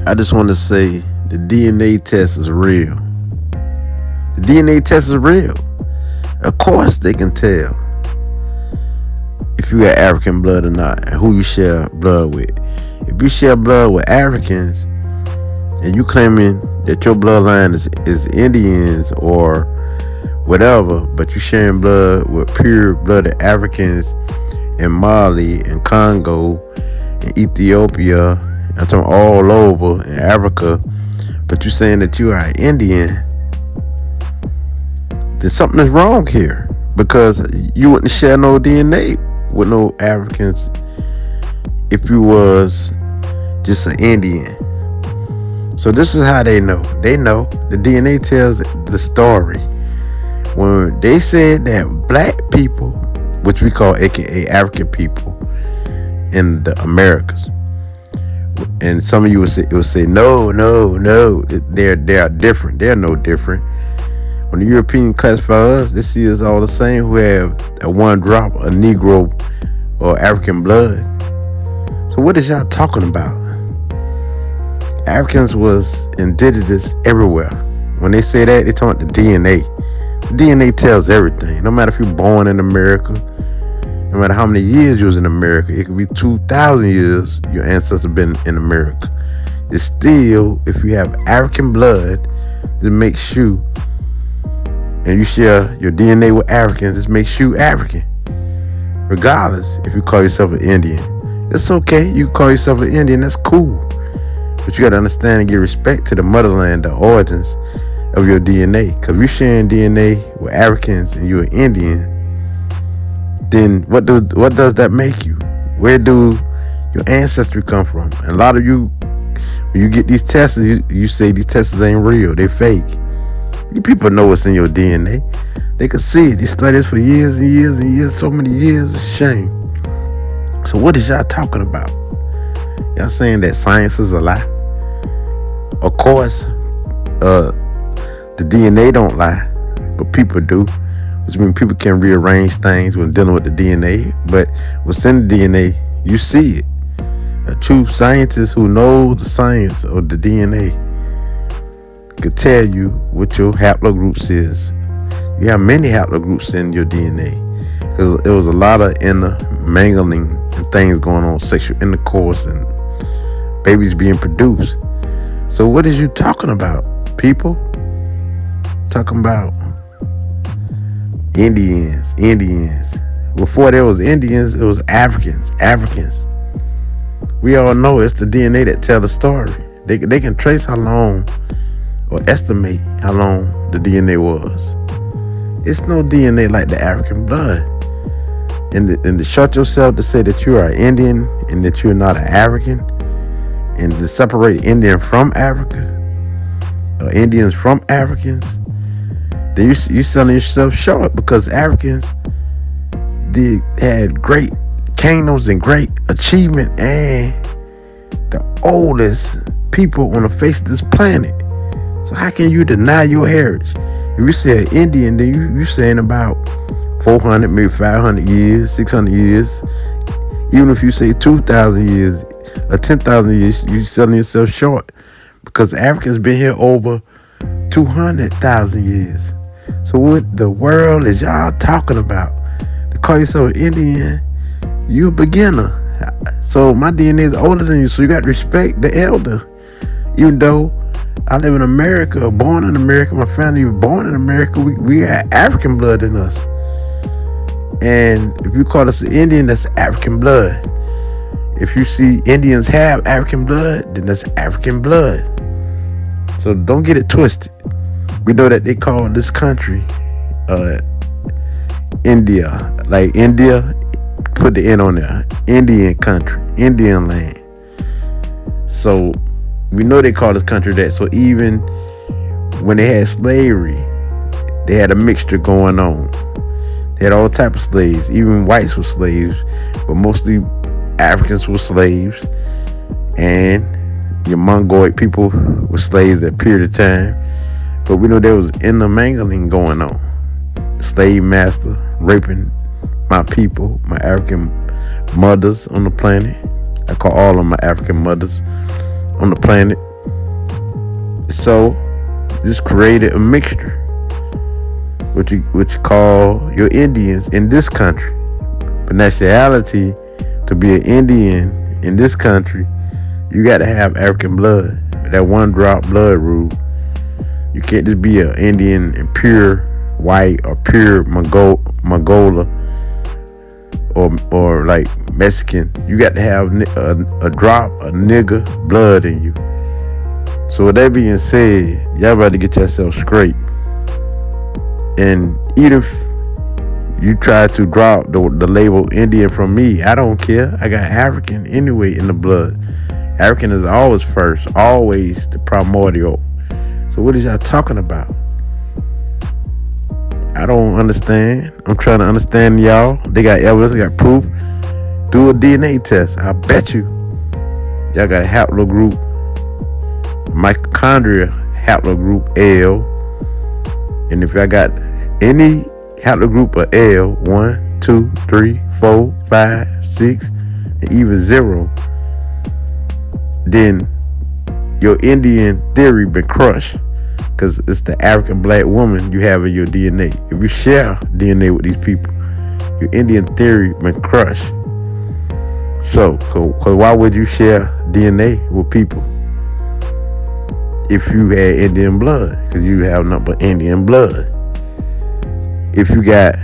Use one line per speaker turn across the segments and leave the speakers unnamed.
I just want to say the DNA test is real. The DNA test is real. Of course, they can tell if you got African blood or not and who you share blood with. If you share blood with Africans and you claiming that your bloodline is Indians or whatever, but you sharing blood with pure blooded Africans in Mali and Congo and Ethiopia, I'm talking all over in Africa, but you saying that you are Indian, then something is wrong here, because you wouldn't share no DNA with no Africans if you was just an Indian. So this is how they know. They know. The DNA tells the story. When they said that black people, which we call AKA African people in the Americas, and some of you would say no, they are different. They're no different. When the European classify us, they see us all the same, who have a one drop of Negro or African blood. So what is y'all talking about? Africans was indigenous everywhere. When they say that, they talk about the DNA. The DNA tells everything. No matter if you're born in America, no matter how many years you was in America, it could be 2,000 years your ancestors been in America. It's still, if you have African blood, it makes you, and you share your DNA with Africans, it makes you African. Regardless if you call yourself an Indian. It's okay, you call yourself an Indian, that's cool. But you gotta understand and give respect to the motherland, the origins of your DNA. Because if you're sharing DNA with Africans and you're an Indian, then what does that make you? Where do your ancestry come from? And a lot of you, when you get these tests, you say these tests ain't real, they fake. You people know what's in your DNA. They can see it. They studied this for years and years and years, so many years. It's a shame. So what is y'all talking about? Y'all saying that science is a lie? Of course, the DNA don't lie, but people do, which means people can rearrange things when dealing with the DNA. But what's in the DNA, you see it. A true scientist who knows the science of the DNA could tell you what your haplogroups is. You have many haplogroups in your DNA because there was a lot of intermingling and things going on, sexual intercourse and babies being produced. So what is you talking about, people? Talking about Indians. Before there was Indians, it was Africans. We all know it's the DNA that tell the story. They can trace how long or estimate how long the DNA was. It's no DNA like the African blood. And to shut yourself to say that you are an Indian and that you're not an African, and to separate Indian from Africa, or Indians from Africans, then you selling yourself short, because Africans had great kingdoms and great achievement and the oldest people on the face of this planet. So how can you deny your heritage? If you say Indian, then you saying about 400, maybe 500 years, 600 years. Even if you say 2,000 years or 10,000 years, you selling yourself short, because Africans been here over 200,000 years. So what the world is y'all talking about? To call yourself an Indian, you a beginner. So my DNA is older than you, so you got to respect the elder. Even though I live in America, born in America, my family was born in America, we got African blood in us. And if you call us an Indian, that's African blood. If you see Indians have African blood, then that's African blood. So don't get it twisted. We know that they call this country India. Like India, put the N on there. Indian country, Indian land. So we know they call this country that. So even when they had slavery, they had a mixture going on. They had all types of slaves. Even whites were slaves, but mostly Africans were slaves. And your Mongoloid people were slaves at a period of time. But we know there was intermingling going on. The slave master raping my people, my African mothers on the planet. I call all of my African mothers on the planet. So just created a mixture, which you call your Indians in this country. But nationality, to be an Indian in this country, you got to have African blood. That one drop blood rule. You can't just be an Indian and pure white or pure Mongola or like Mexican. You got to have a drop of nigga blood in you. So with that being said, y'all better get yourself straight. And even if you try to drop the label Indian from me, I don't care. I got African anyway in the blood. African is always first, always the primordial. So what is y'all talking about? I don't understand. I'm trying to understand y'all. They got evidence, they got proof. Do a DNA test. I bet you y'all got a haplogroup, mitochondria haplogroup L. And if y'all got any haplogroup of L, 1, 2, 3, 4, 5, 6, and even 0, then your Indian theory been crushed, because it's the African black woman you have in your DNA. If you share DNA with these people, your Indian theory been crushed. So why would you share DNA with people if you had Indian blood? Because you have nothing but Indian blood. If you got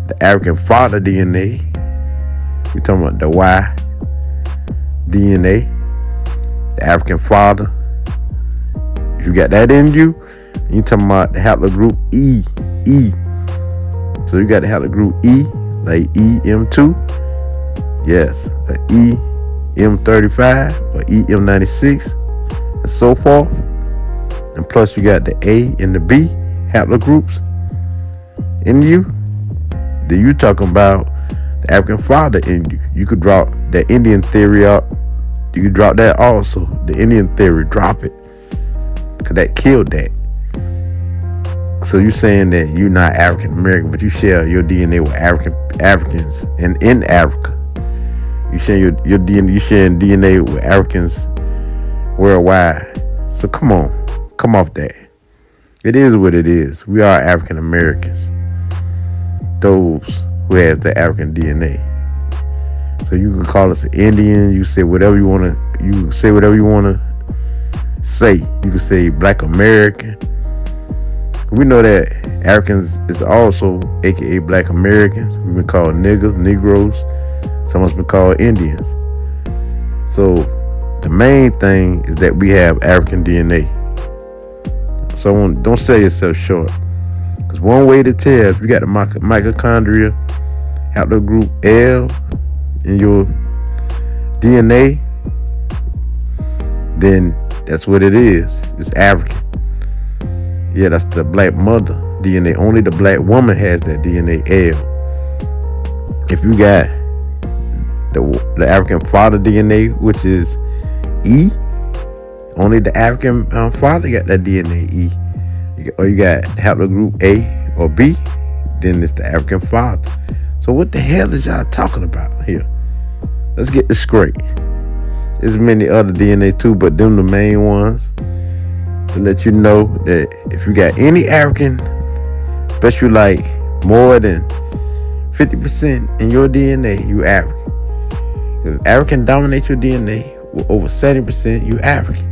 the African father DNA, we talking about the Y DNA, the African father. If you got that in you, you talking about the haplogroup E. So you got the haplogroup E, like EM2. Yes, EM35 or EM96 and so forth. And plus you got the A and the B haplogroups in you. Then you talking about the African father in you. You could drop the Indian theory out. You could drop that also. The Indian theory, drop it. Cause that killed that. So you saying that you're not African American, but you share your DNA with Africans and in Africa. You share your DNA. You sharing DNA with Africans worldwide. So come on, come off that. It is what it is. We are African Americans. Those who has the African DNA. So you can call us an Indian. You say whatever you wanna. You say whatever you wanna say. You can say Black American. We know that Africans is also AKA Black Americans. We've been called niggas, Negroes. Some of us been called Indians. So the main thing is that we have African DNA. So don't sell yourself short. Because one way to tell if you got the mitochondria haplogroup L in your DNA, then that's what it is. It's African. Yeah, that's the black mother DNA. Only the black woman has that DNA L. If you got the African father DNA, which is E, only the African father got that DNA E. Or you got haplogroup A or B, then it's the African father. So what the hell is y'all talking about here? Let's get this straight. There's many other DNA too, but them the main ones. To let you know that if you got any African, especially like more than 50% in your DNA, you African. If African dominates your DNA with over 70%, you African.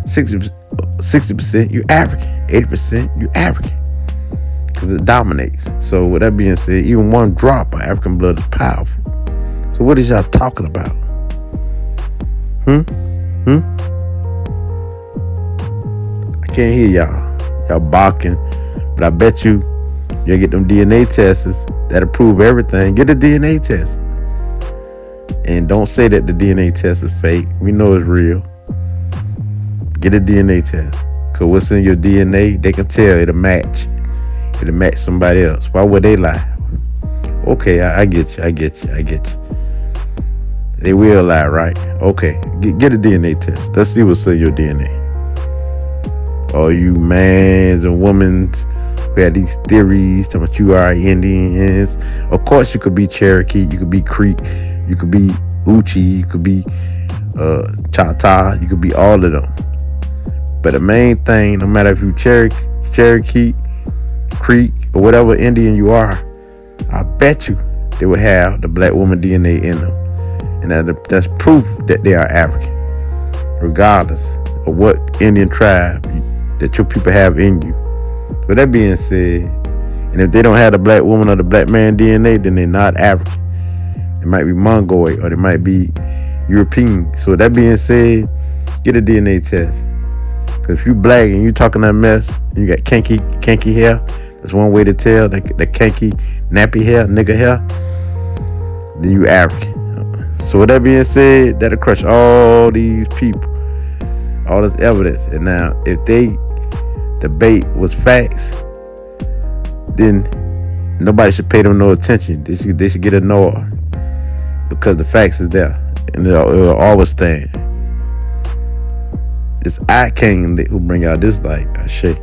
60% you African. 80% you African. Because it dominates. So with that being said, even one drop of African blood is powerful. So what is y'all talking about? I can't hear y'all barking, but I bet you'll get them DNA tests that'll prove everything. Get a DNA test. And don't say that the DNA test is fake. We know it's real. Get a DNA test. Because what's in your DNA, they can tell it'll match. It'll match somebody else. Why would they lie? Okay, I get you. They will lie, right? Okay, get a DNA test. Let's see what's in your DNA. All you mans and women's who have these theories talking about you are Indians. Of course, you could be Cherokee, you could be Creek, you could be Uchi, you could be Choctaw, you could be all of them. But the main thing, no matter if you Cherokee, Creek, or whatever Indian you are, I bet you they would have the black woman DNA in them. And that's proof that they are African, regardless of what Indian tribe that your people have in you. With that being said, and if they don't have the black woman or the black man DNA, then they're not African. It might be Mongoloid or they might be European. So with that being said, get a DNA test. Cause if you black and you talking that mess, and you got kinky hair, that's one way to tell the kinky nappy hair, nigga hair, then you African. So with that being said, that'll crush all these people, all this evidence. And now, if they debate was facts, then nobody should pay them no attention. They should get ignored because the facts is there, and it'll always stand. It's I King who bring out this light. I say.